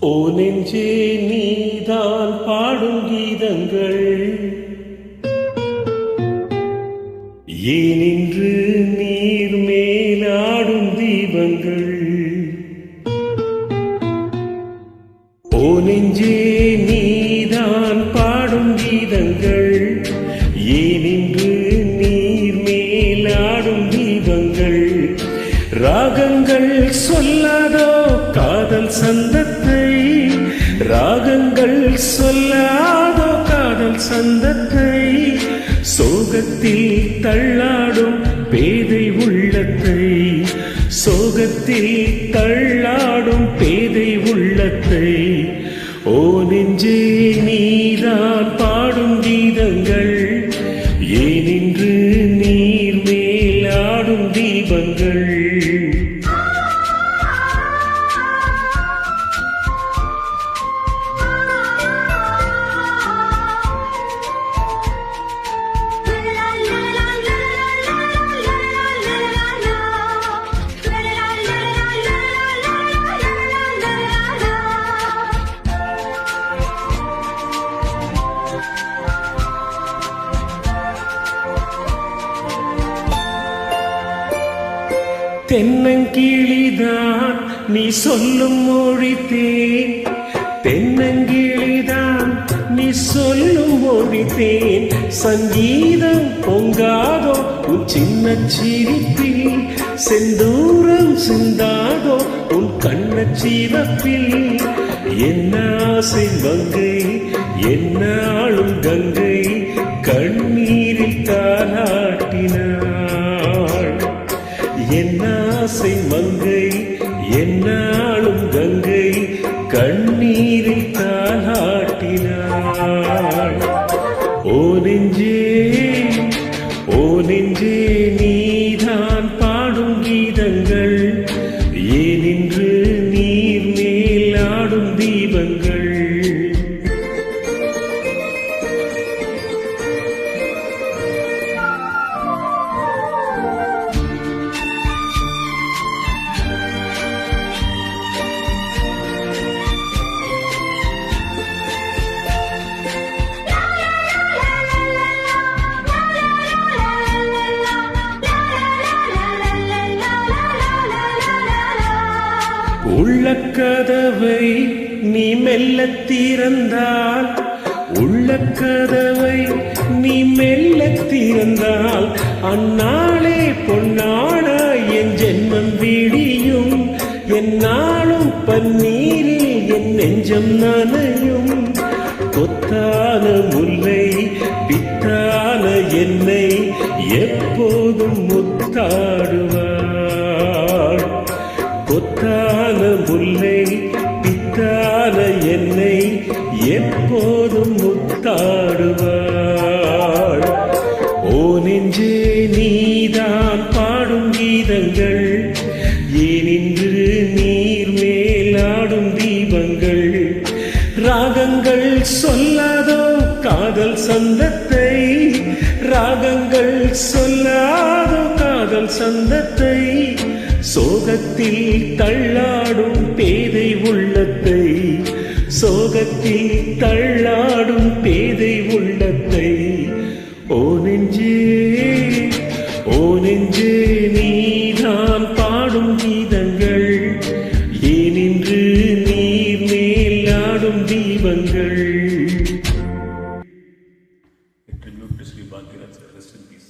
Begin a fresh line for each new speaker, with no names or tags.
ஓ நெஞ்சே நீதான் பாடும் கீதங்கள் ஏனின்று நீர் மேலாடும் தீபங்கள். ஓ நெஞ்சே நீதான் பாடும் கீதங்கள் ஏனின்று நீர் மேலாடும் தீபங்கள். ராகங்கள் சொல்லாதோ காதல் சந்தத்தை, ராகங்கள் சொல்லாதோ காதல் சந்தத்தை, சோகத்தில் தள்ளாடும் பேதை உள்ளத்தை, சோகத்தில் தள்ளாடும் பேதை உள்ளத்தை. ஓ நெஞ்சே நீதான் பாடும் கீதங்கள் ஏனின்று நீர் மேலாடும் தீபங்கள். தென்னங்கிளிதான் நீ சொல்லும் மொழி தேன், தென்னங்கிளிதான் நீ சொல்லும் மொழி தேன். சங்கீதம் பொங்காதோ உன் சின்ன சிரிப்பில், செந்தூரம் சிந்தாதோ உன் கண்ண சிவப்பில். என்ன ஆசை மங்கை என்னாலும் கங்கை கண்ணீரில் தாலாட்டினாள். என்ன ஆசை மங்கை என்னாலும் கங்கை கண்ணீரில் தாலாட்டினாள். ஓ நெஞ்சே ஓ நெஞ்சே நீதான் பாடும் கீதங்கள் ஏனின்று நீர் மேலாடும் தீபங்கள். உள்ளக்கதவை நீ மெல்ல திறந்தால், உள்ளக்கதவை நீ மெல்ல திறந்தால், அந்நாளே பொன்னாட என் ஜென்மம் விடியும். என்னாலும் பன்னீரில் என் நெஞ்சம் நனையும். கொத்தான முல்லை பித்தான என்னை எப்போதும் முத்தாடுவாள். கொத்தான முல்லை பித்தான என்னை எப்போதும் முத்தாடுவாள். ஓ நெஞ்சே நீதான் பாடும் கீதங்கள் ஏனின்று நீர் மேலாடும் தீபங்கள். ராகங்கள் சொல்லாதோ காதல் சந்தத்தை, ராகங்கள் சொல்லாதோ காதல் சந்தத்தை, சோகத்தில் தள்ளாடும் பேதை உள்ளத்தை, சோகத்தில் தள்ளாடும் பேதை உள்ளத்தை. ஓ நெஞ்சே ஓ நெஞ்சே நீதான் பாடும் கீதங்கள் ஏனின்று நீர் மேலாடும் தீபங்கள்.
Tribute to Sri Bhagirath, rest in peace.